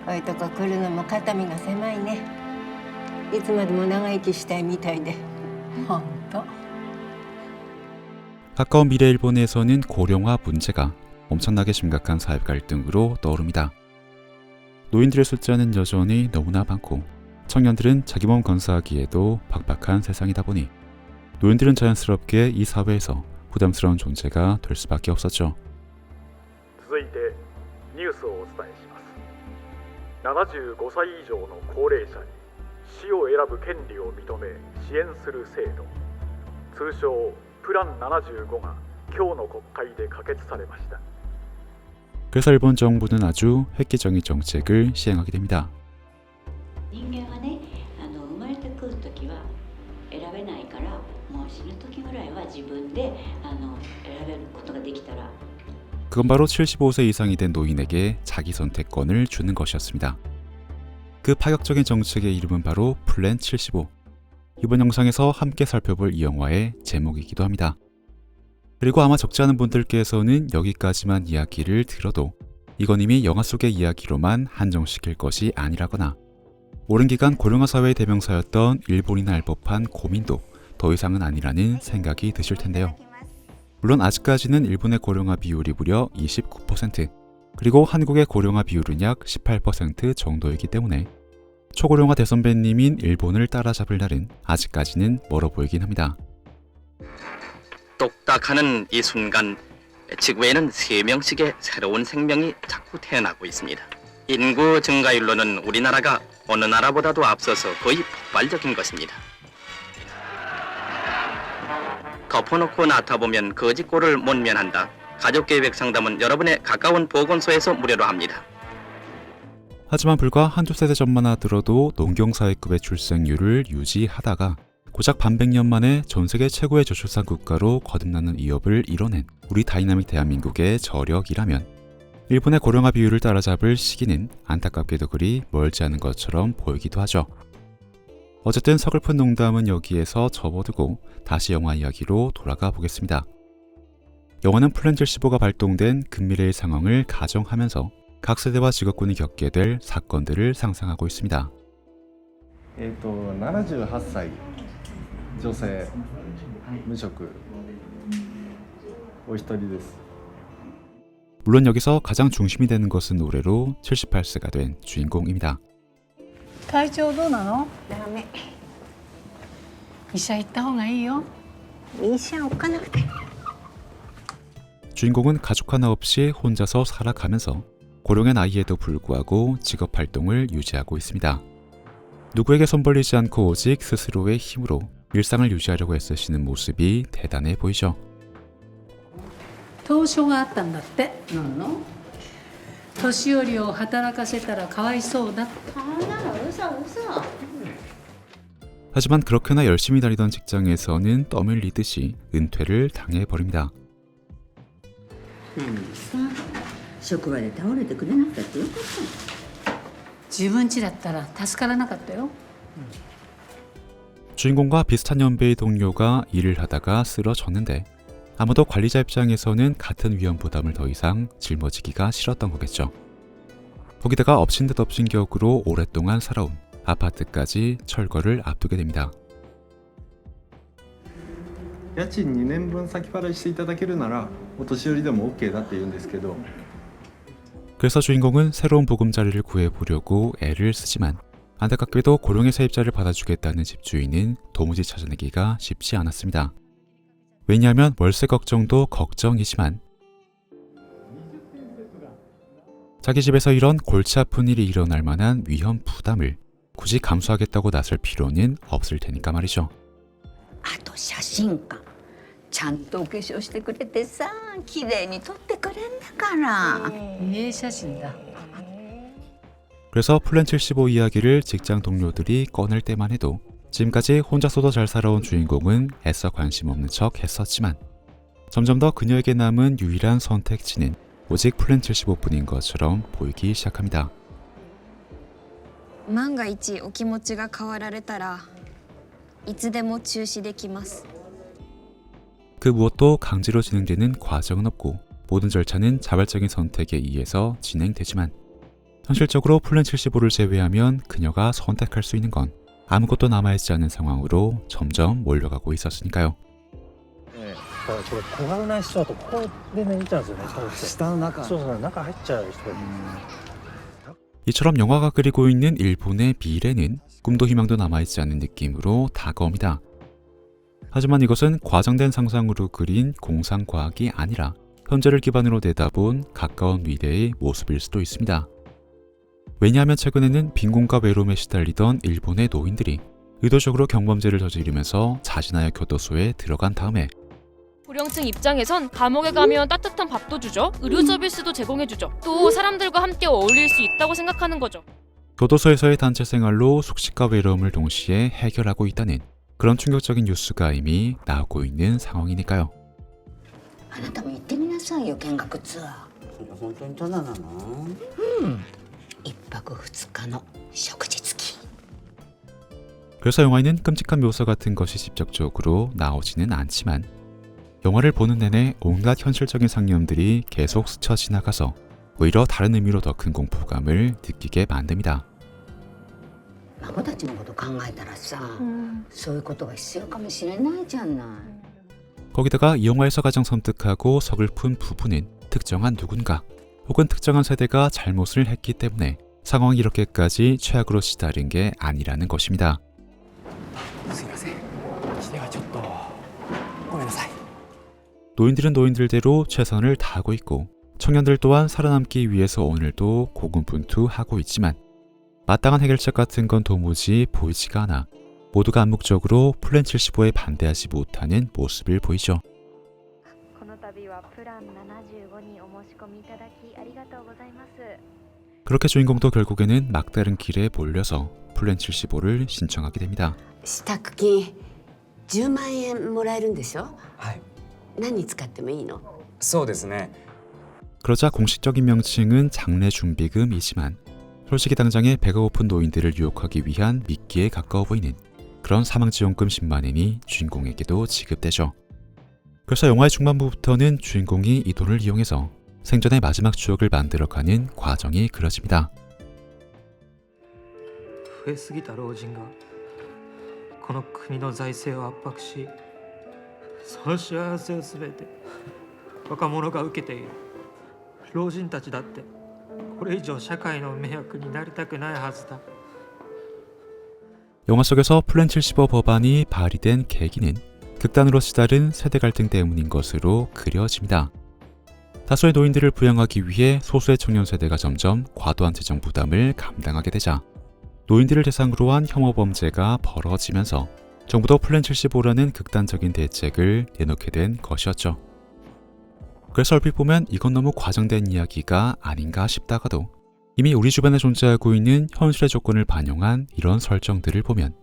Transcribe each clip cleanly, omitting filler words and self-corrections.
こういうとこ来るのも肩身が狭いね。いつまでも長生きしたいみたいで。ほんと。 가까운 미래 일본에서는 고령화 문제가 엄청나게 심각한 사회 갈등으로 떠오릅니다. 노인들의 숫자는 여전히 너무나 많고 청년들은 자기 몸 건사하기에도 팍팍한 세상이다 보니 노인들은 자연스럽게 이 사회에서 부담스러운 존재가 될 수밖에 없었죠. 続いてニュースをお伝えします。75歳以上の高齢者に死を選ぶ権利を認め支援する制度、通称プラン75が今日の国会で可決されました。 그래서 일본 정부는 아주 획기적인 정책을 시행하게 됩니다. 人間はね、生まれてくるときは選べないから、もう死ぬときぐらいは自分で選べることができたら 그건 바로 75세 이상이 된 노인에게 자기 선택권을 주는 것이었습니다. 그 파격적인 정책의 이름은 바로 플랜 75. 이번 영상에서 함께 살펴볼 이 영화의 제목이기도 합니다. 그리고 아마 적지 않은 분들께서는 여기까지만 이야기를 들어도 이건 이미 영화 속의 이야기로만 한정시킬 것이 아니라거나 오랜 기간 고령화 사회의 대명사였던 일본이나 알 법한 고민도 더 이상은 아니라는 생각이 드실 텐데요. 물론 아직까지는 일본의 고령화 비율이 무려 29%, 그리고 한국의 고령화 비율은 약 18% 정도이기 때문에 초고령화 대선배님인 일본을 따라잡을 날은 아직까지는 멀어 보이긴 합니다. 똑딱하는 이 순간 지구에는 3명씩의 새로운 생명이 자꾸 태어나고 있습니다. 인구 증가율로는 우리나라가 어느 나라보다도 앞서서 거의 폭발적인 것입니다. 덮어놓고 나타보면 거짓골을 못 면한다. 가족계획 상담은 여러분의 가까운 보건소에서 무료로 합니다. 하지만 불과 한두 세대 전만 하더라도 농경사회급의 출생률을 유지하다가 고작 반백년 만에 전세계 최고의 저출산 국가로 거듭나는 위협을 이뤄낸 우리 다이나믹 대한민국의 저력이라면 일본의 고령화 비율을 따라잡을 시기는 안타깝게도 그리 멀지 않은 것처럼 보이기도 하죠. 어쨌든 서글픈 농담은 여기에서 접어두고 다시 영화 이야기로 돌아가 보겠습니다. 영화는 플랜 75가 발동된 근미래의 상황을 가정하면서 각 세대와 직업군이 겪게 될 사건들을 상상하고 있습니다. 78歳女性無職お一人です。 물론 여기서 가장 중심이 되는 것은 노래로 78세가 된 주인공입니다. 体調どうなの？ダメ。医者行った方がいいよ。医者行かなくて。 주인공은 가족 하나 없이 혼자서 살아가면서 고령의 나이에도 불구하고 직업 활동을 유지하고 있습니다. 누구에게 손 벌리지 않고 오직 스스로의 힘으로 일상을 유지하려고 애쓰시는 모습이 대단해 보이죠. 凍傷があったんだって。なんの年寄りを働かせたらかわいそうだ。そんなの嘘嘘。 하지만 그렇게나 열심히 다니던 직장에서는 떠밀리듯이 은퇴를 당해버립니다. 何ですか、職場で倒れてくれなくたってよかった。自分家だったら助からなかったよ。 주인공과 비슷한 연배의 동료가 일을 하다가 쓰러졌는데 아무도 관리자 입장에서는 같은 위험 부담을 더 이상 짊어지기가 싫었던 거겠죠. 거기다가 엎친 데 덮친 격으로 오랫동안 살아온 아파트까지 철거를 앞두게 됩니다. 家賃2年分先払いしていただけるならお年寄りでも OK だって言うんですけど 그래서 주인공은 새로운 보금자리를 구해보려고 애를 쓰지만 안타깝게도 고령의 세입자를 받아주겠다는 집주인은 도무지 찾아내기가 쉽지 않았습니다. 왜냐하면 월세 걱정도 걱정이지만 자기 집에서 이런 골치 아픈 일이 일어날 만한 위험 부담을 굳이 감수하겠다고 나설 필요는 없을 테니까 말이죠. あと写真館ちゃんとお化粧してくれてさ、綺麗に撮ってくれんだから。いい写真だ。 그래서 플랜 75 이야기를 직장 동료들이 꺼낼 때만 해도 지금까지 혼자서도 잘 살아온 주인공은 애써 관심 없는 척 했었지만 점점 더 그녀에게 남은 유일한 선택지는 오직 플랜 75뿐인 것처럼 보이기 시작합니다. 万が一お気持ちが変わられたらいつでも中止できます。 그 무엇도 강제로 진행되는 과정은 없고 모든 절차는 자발적인 선택에 의해서 진행되지만 현실적으로 플랜 75를 제외하면 그녀가 선택할 수 있는 건 아무것도 남아있지 않은 상황으로 점점 몰려가고 있었으니까요. これ小顔な人だとここで寝ちゃうんですよね。下の中そうそう、中入っちゃう人がいる。 이처럼 영화가 그리고 있는 일본의 미래는 꿈도 희망도 남아있지 않은 느낌으로 다가옵니다. 하지만 이것은 과장된 상상으로 그린 공상과학이 아니라 현재를 기반으로 내다본 가까운 미래의 모습일 수도 있습니다. 왜냐하면 최근에는 빈곤과 외로움에 시달리던 일본의 노인들이 의도적으로 경범죄를 저지르면서 자진하여 교도소에 들어간 다음에 고령층 입장에선 감옥에 가면 따뜻한 밥도 주죠. 의료 서비스도 제공해주죠. 또 사람들과 함께 어울릴 수 있다고 생각하는 거죠. 교도소에서의 단체 생활로 숙식과 외로움을 동시에 해결하고 있다는 그런 충격적인 뉴스가 이미 나오고 있는 상황이니까요. あなたも行ってみなさいよ見学ツアー。本当にタダなの？一泊二日の食事付き。 그래서 영화에는 끔찍한 묘사 같은 것이 직접적으로 나오지는 않지만 영화를 보는 내내 온갖 현실적인 상념들이 계속 스쳐 지나가서 오히려 다른 의미로 더 큰 공포감을 느끼게 만듭니다. 孫たちのこと考えたらさ、そういうことが必要かもしれないじゃない。 거기다가 이 영화에서 가장 섬뜩하고 서글픈 부분은 특정한 누군가 혹은 특정한 세대가 잘못을 했기 때문에 상황이 이렇게까지 최악으로 시달린 게 아니라는 것입니다. すいませんそれはちょっとごめんなさい 노인들은 노인들대로 최선을 다하고 있고 청년들 또한 살아남기 위해서 오늘도 고군분투하고 있지만 마땅한 해결책 같은 건 도무지 보이지가 않아 모두가 암묵적으로 플랜 75에 반대하지 못하는 모습을 보이죠. この度はプラン75にお申し込みいただきありがとうございます。 그렇게 주인공도 결국에는 막다른 길에 몰려서 플랜 75를 신청하게 됩니다. 支度金10万円もらえるんでしょ。はい。何に使ってもいいの？そうですね 그러자 공식적인 명칭은 장례준비금이지만 솔직히 당장에 배가 고픈 노인들을 유혹하기 위한 미끼에 가까워 보이는 그런 사망지원금 10만 엔이 주인공에게도 지급되죠. 그래서 영화의 중반부부터는 주인공이 이 돈을 이용해서 생전의 마지막 추억을 만들어가는 과정이 그려집니다. 増えすぎた老人がこの国の財政を圧迫し、その幸せをすべて若者が受けている。老人たちだってこれ以上社会の迷惑になりたくないはずだ。 영화 속에서 플랜 75 법안이 발의된 계기는 극단으로 시달은 세대 갈등 때문인 것으로 그려집니다. 다수의 노인들을 부양하기 위해 소수의 청년 세대가 점점 과도한 재정 부담을 감당하게 되자 노인들을 대상으로 한 혐오 범죄가 벌어지면서 정부도 플랜 75라는 극단적인 대책을 내놓게 된 것이었죠. 그래서 얼핏 보면 이건 너무 과장된 이야기가 아닌가 싶다가도 이미 우리 주변에 존재하고 있는 현실의 조건을 반영한 이런 설정들을 보면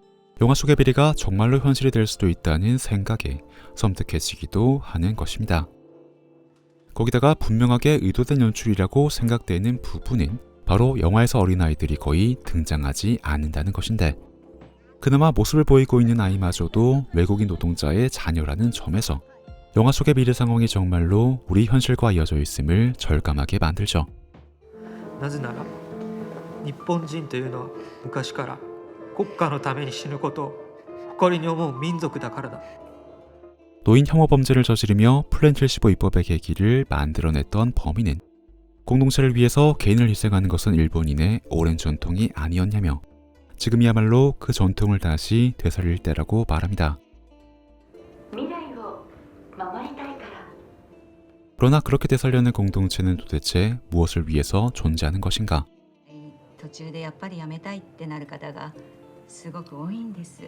영화 속의 비리가 정말로 현실이 될 수도 있다는 생각에 섬뜩해지기도 하는 것입니다. 거기다가 분명하게 의도된 연출이라고 생각되는 부분은 바로 영화에서 어린아이들이 거의 등장하지 않는다는 것인데 그나마 모습을 보이고 있는 아이마저도 외국인 노동자의 자녀라는 점에서 영화 속의 미래 상황이 정말로 우리 현실과 이어져 있음을 절감하게 만들죠. なぜなら日本人というのは昔から国家のために死ぬことを誇りに思う民族だからだ。 노인 혐오 범죄를 저지르며 플랜 75 입법의 계기를 만들어냈던 범인은 공동체를 위해서 개인을 희생하는 것은 일본인의 오랜 전통이 아니었냐며 지금이야말로 그 전통을 다시 되살릴 때라고 말합니다. 그러나 그렇게 되살려낸 공동체는 도대체 무엇을 위해서 존재하는 것인가? 途中でやっぱりやめたいってなる方がすごく多いんです。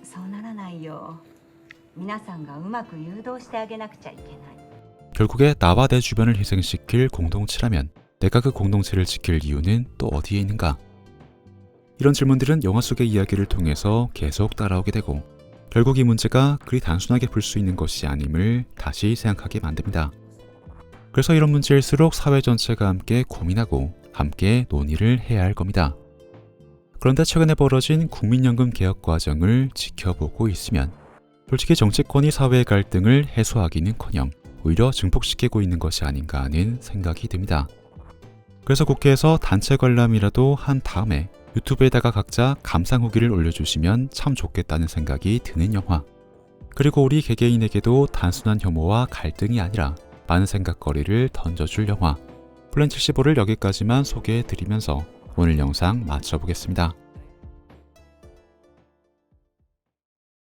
そうならないよ。皆さんがうまく誘導してあげなくちゃいけない。 결국에 나와 내 주변을 희생시킬 공동체라면 내가 그 공동체를 지킬 이유는 또 어디에 있는가? 이런 질문들은 영화 속의 이야기를 통해서 계속 따라오게 되고 결국 이 문제가 그리 단순하게 풀 수 있는 것이 아님을 다시 생각하게 만듭니다. 그래서 이런 문제일수록 사회 전체가 함께 고민하고 함께 논의를 해야 할 겁니다. 그런데 최근에 벌어진 국민연금 개혁 과정을 지켜보고 있으면 솔직히 정치권이 사회의 갈등을 해소하기는커녕 오히려 증폭시키고 있는 것이 아닌가 하는 생각이 듭니다. 그래서 국회에서 단체 관람이라도 한 다음에 유튜브에다가 각자 감상 후기를 올려주시면 참 좋겠다는 생각이 드는 영화. 그리고 우리 개개인에게도 단순한 혐오와 갈등이 아니라 많은 생각거리를 던져줄 영화. 플랜 75를 여기까지만 소개해드리면서 오늘 영상 마쳐보겠습니다.